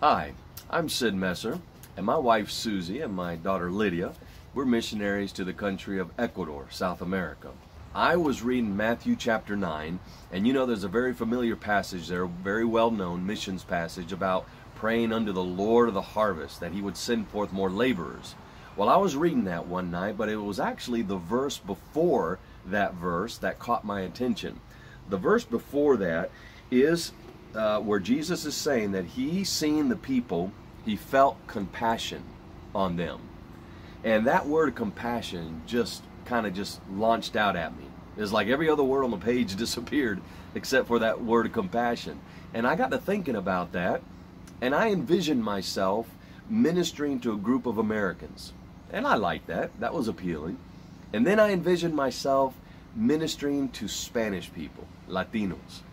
Hi, I'm Sid Messer, and my wife Susie and my daughter Lydia, we're missionaries to the country of Ecuador, South America. I was reading Matthew chapter 9, and you know there's a very familiar passage there, a very well-known missions passage about praying unto the Lord of the harvest, that he would send forth more laborers. Well, I was reading that one night, but it was actually the verse before that verse that caught my attention. The verse before that is where Jesus is saying that he seen the people, he felt compassion on them. And that word compassion just kind of launched out at me. It's like every other word on the page disappeared except for that word compassion. And I got to thinking about that, and I envisioned myself ministering to a group of Americans. And I liked that. That was appealing. And then I envisioned myself ministering to Spanish people, Latinos.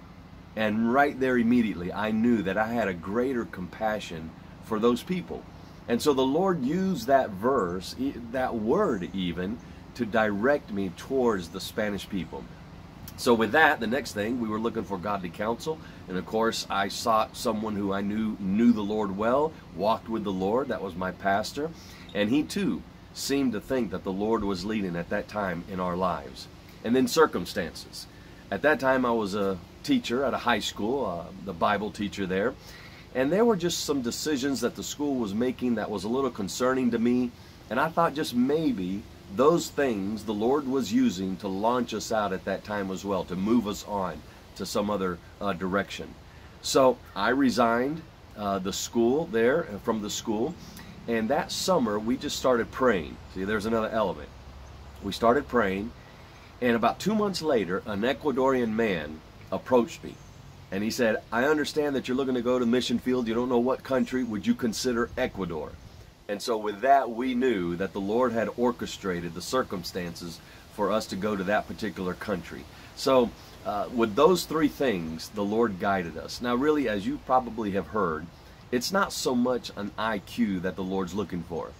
And right there immediately, I knew that I had a greater compassion for those people. And so the Lord used that verse, that word even, to direct me towards the Spanish people. So with that, the next thing, we were looking for godly counsel. And of course, I sought someone who I knew the Lord well, walked with the Lord. That was my pastor. And he too seemed to think that the Lord was leading at that time in our lives. And then circumstances. At that time, I was a teacher at a high school, the Bible teacher there. And there were just some decisions that the school was making that was a little concerning to me. And I thought just maybe those things the Lord was using to launch us out at that time as well, to move us on to some other direction. So I resigned the school there, from the school. And that summer, we just started praying. See, there's another element. We started praying. And about 2 months later, an Ecuadorian man approached me. And he said, I understand that you're looking to go to the mission field. You don't know what country. Would you consider Ecuador? And so with that, we knew that the Lord had orchestrated the circumstances for us to go to that particular country. So with those three things, the Lord guided us. Now really, as you probably have heard, it's not so much an IQ that the Lord's looking for.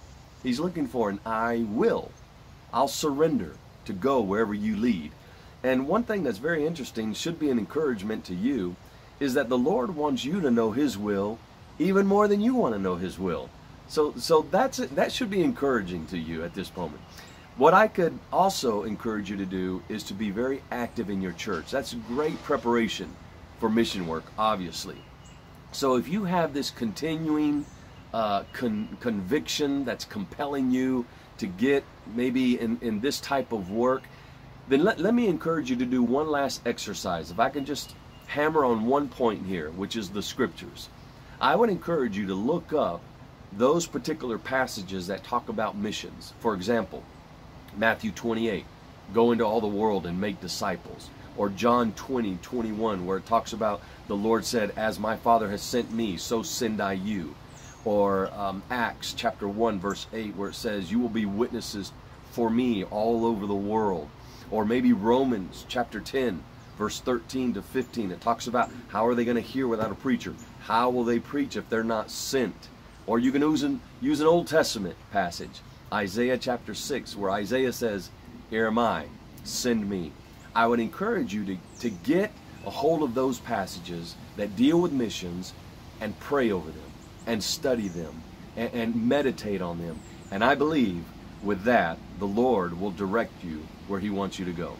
He's looking for an I will. I'll surrender to go wherever you lead. And one thing that's very interesting, should be an encouragement to you, is that the Lord wants you to know his will even more than you want to know his will. So that should be encouraging to you at this moment. What I could also encourage you to do is to be very active in your church. That's great preparation for mission work, obviously. So if you have this continuing conviction that's compelling you to get maybe in this type of work, then let me encourage you to do one last exercise. If I can just hammer on one point here, which is the scriptures. I would encourage you to look up those particular passages that talk about missions. For example, Matthew 28, go into all the world and make disciples. Or John 20:21, where it talks about the Lord said, as my Father has sent me, so send I you. Or Acts chapter 1 verse 8, where it says, you will be witnesses for me all over the world. Or maybe Romans chapter 10 verse 13 to 15, it talks about how are they going to hear without a preacher? How will they preach if they're not sent? Or you can use an Old Testament passage, Isaiah chapter 6, where Isaiah says, here am I, send me. I would encourage you to get a hold of those passages that deal with missions and pray over them and study them and meditate on them. And I believe with that, the Lord will direct you where he wants you to go.